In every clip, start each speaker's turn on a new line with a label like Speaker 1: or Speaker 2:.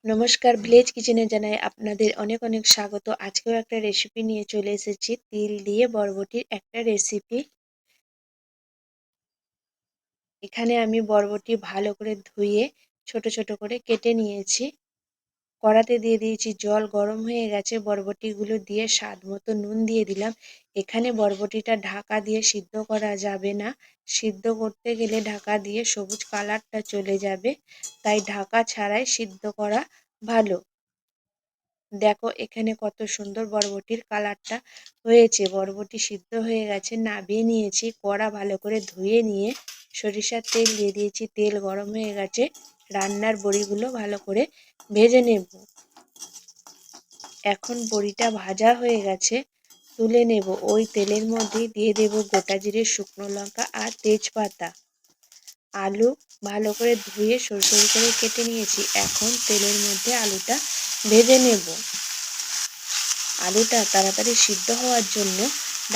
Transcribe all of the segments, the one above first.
Speaker 1: নমস্কার, ভিলেজ কিচেনে জানাই আপনাদের অনেক অনেক স্বাগত। আজকেও একটা রেসিপি নিয়ে চলে এসেছি, তিল দিয়ে বরবটির একটা রেসিপি। এখানে আমি বরবটি ভালো করে ধুয়ে ছোট ছোট করে কেটে নিয়েছি। কড়াতে দিয়ে দিয়েছি জল, গরম হয়ে গেছে। বরবটিগুলো দিয়ে স্বাদ মতো নুন দিয়ে দিলাম। এখানে বরবটিটা ঢাকা দিয়ে সিদ্ধ করা যাবে না, সিদ্ধ করতে গেলে ঢাকা দিয়ে সবুজ কালারটা চলে যাবে, তাই ঢাকা ছাড়াই সিদ্ধ করা ভালো। দেখো এখানে কত সুন্দর বরবটির কালারটা হয়েছে। বরবটি সিদ্ধ হয়ে গেছে, নামিয়ে নিয়েছি। কড়া ভালো করে ধুয়ে নিয়ে সরিষার তেল দিয়ে দিয়েছি। তেল গরম হয়ে গেছে, রান্নার বড়িগুলো ভালো করে ভেজে নেব। এখন বড়িটা ভাজা হয়ে গেছে, তুলে নেব। ওই তেলের মধ্যে দিয়ে দেব গোটা জিরে, শুকনো লঙ্কা আর তেজপাতা। আলু ভালো করে ধুয়ে সরু সরু করে কেটে নিয়েছি। এখন তেলের মধ্যে আলুটা ভেজে নেব। আলুটা তাড়াতাড়ি সিদ্ধ হওয়ার জন্য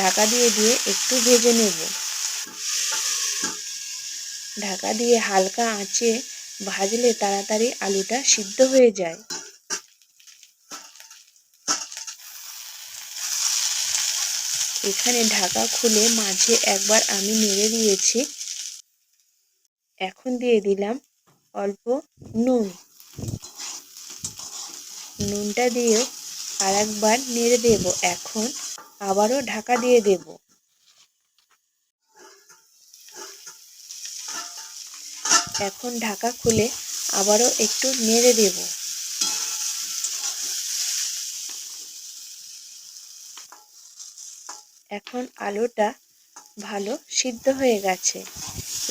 Speaker 1: ঢাকা দিয়ে একটু ভেজে নেব। ঢাকা দিয়ে হালকা আঁচে ভাজলে তাড়াতাড়ি আলুটা সিদ্ধ হয়ে যায়। এখানে ঢাকা খুলে মাঝে একবার আমি নেড়ে দিয়েছি। এখন দিয়ে দিলাম অল্প নুন। নুনটা দিয়েও আর একবার নেড়ে দেব। এখন আবারও ঢাকা দিয়ে দেব। এখন ঢাকা খুলে আবারও একটু নেড়ে দেব। এখন আলুটা ভালো সিদ্ধ হয়ে গেছে।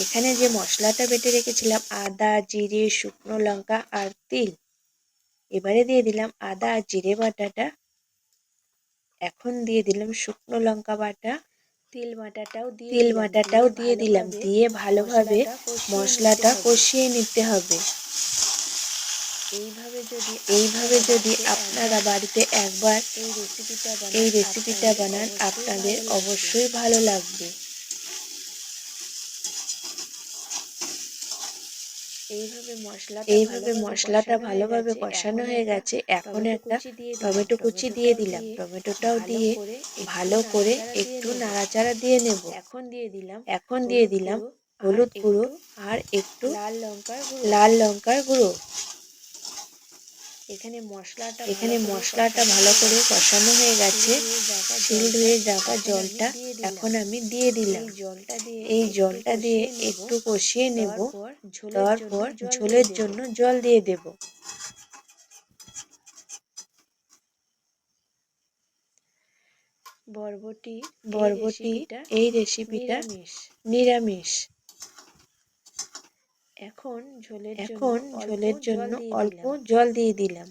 Speaker 1: এখানে যে মশলাটা বেটে রেখেছিলাম, আদা, জিরে, শুকনো লঙ্কা আর তিল, এবারে দিয়ে দিলাম আদা আর জিরে বাটাটা। এখন দিয়ে দিলাম শুকনো লঙ্কা বাটা, তিল বাটাটাও দিয়ে দিলাম। দিয়ে ভালোভাবে মশলাটা কষিয়ে নিতে হবে। এইভাবে যদি আপনারা বাড়িতে একবার এই রেসিপিটা বানান, আপনাদের অবশ্যই ভালো লাগবে। এইভাবে মশলাটা ভালোভাবে কষানো হয়ে গেছে। এখন একটা টমেটো কুচি দিয়ে দিলাম। টমেটোটাও দিয়ে ভালো করে একটু নাড়াচাড়া দিয়ে নেব। এখন দিয়ে দিলাম হলুদ গুঁড়ো আর একটু লাল লঙ্কার গুঁড়ো। এখানে মশলাটা ভালো করে কষানো হয়ে গেছে। শিল ধুয়ে রাখা জলটা এখন আমি দিয়ে দিলাম। এই জলটা দিয়ে একটু কষিয়ে নেব। তারপর ঝোলের জন্য জল দিয়ে দেব। বরবটি এই রেসিপিটা নিরামিষ। এখন ঝোলের জন্য অল্প জল দিয়ে দিলাম।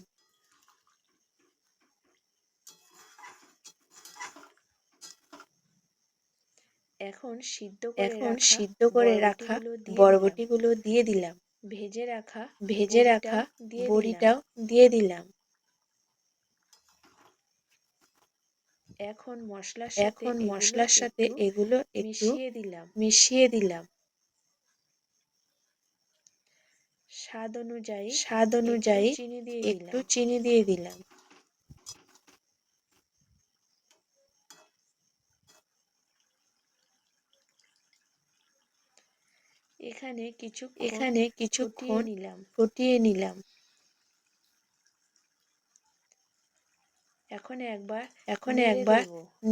Speaker 1: এখন সিদ্ধ করে রাখা বরবটিগুলো দিয়ে দিলাম। ভেজে রাখা বড়িটাও দিয়ে দিলাম। এখন মশলার সাথে এগুলো একটু মিশিয়ে দিলাম। স্বাদ অনুযায়ী একটু চিনি দিয়ে দিলাম। এখানে কিছুক্ষণ ফুটিয়ে নিলাম। এখন একবার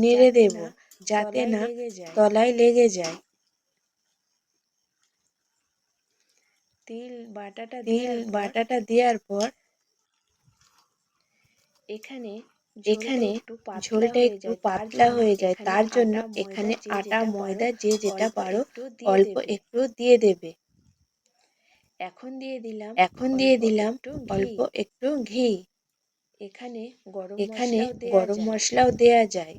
Speaker 1: নেড়ে দেব, যাতে না তলায় লেগে যায়। তিল বাটাটা দেওয়ার পর এখানে ঝোলটা একটু পাতলা হয়ে যায়। তার জন্য এখানে আটা ময়দা যে যেটা পারো অল্প একটু দিয়ে দেবে। এখন দিয়ে দিলাম অল্প একটু ঘি। এখানে গরম মশলাও দেয়া যায়।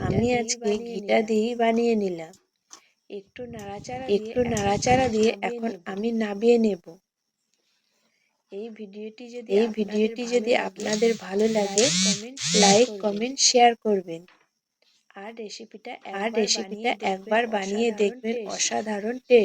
Speaker 1: আমি আজকে ঘিটা দিয়েই বানিয়ে নিলাম। একটু নাড়াচাড়া দিয়ে এখন আমি নামিয়ে নেব। এই ভিডিওটি যদি আপনাদের ভালো লাগে, লাইক কমেন্ট শেয়ার করবেন। আর রেসিপিটা একবার বানিয়ে দেখবেন, অসাধারণ টেস্ট।